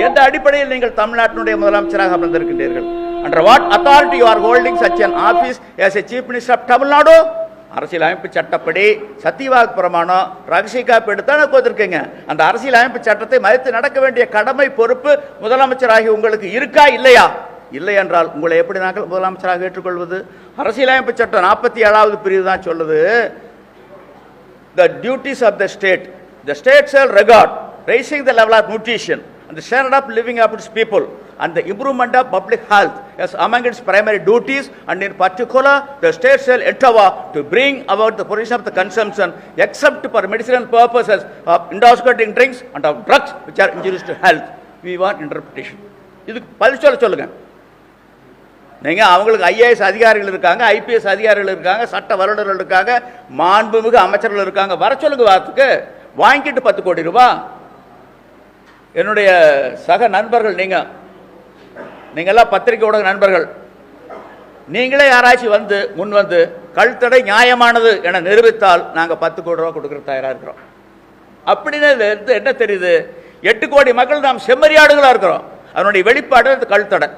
எந்த அடிப்படையில் நீங்கள் தமிழ்நாட்டினுடைய முதலமைச்சராக அமர்ந்திருக்கின்றீர்கள்? Under what authority you are holding such an office as a chief minister of Tamil Nadu? அரசியலமைப்பு சட்டப்படி சத்தியவாக் பிரமாணம் ரகசிய காப்பு எடுத்தானே போத்திருக்கீங்க. அந்த அரசியலமைப்பு சட்டத்தை மதித்து நடக்க வேண்டிய கடமை பொறுப்பு முதலமைச்சராகி உங்களுக்கு இருக்கா இல்லையா? இல்லை என்றால் உங்களை எப்படி நாங்கள் முதலமைச்சராக ஏற்றுக்கொள்வது? அரசியலமைப்பு சட்டம் 47வது பிரிவு தான் சொல்லுது, the duties of the state shall regard raising the level of nutrition and the standard of living of its people and the improvement of public health as among its primary duties, and in particular the state shall endeavor to bring about the provision of the consumption except for medicinal purposes of intoxicating drinks and of drugs which are injurious to health. We want interpretation. இதுக்கு பதில் சொல்லுங்க. நீங்க அவங்களுக்கு IAS அதிகாரிகள் இருக்காங்க, IPS அதிகாரிகள் இருக்காங்க, சட்ட வல்லுநர்கள் இருக்காங்க, மாண்புமிகு அமைச்சர்கள் இருக்காங்க, வர சொல்லுங்க. வார்த்தைக்கு வாங்கிட்டு 10 கோடி ரூபாய். என்னுடைய சக நண்பர்கள், நீங்கெல்லாம் பத்திரிகை ஊடக நண்பர்கள், நீங்களே யாராச்சும் முன் வந்து கழுத்தடை நியாயமானது என நிரூபித்தால் நாங்கள் 10 கோடி ரூபாய் கொடுக்குற தயாராக இருக்கிறோம். அப்படின்னு என்ன தெரியுது? 8 கோடி மக்கள் நாம் செம்மறியாடுகளாக இருக்கிறோம். அதனுடைய வெளிப்பாடு கழுத்தடை.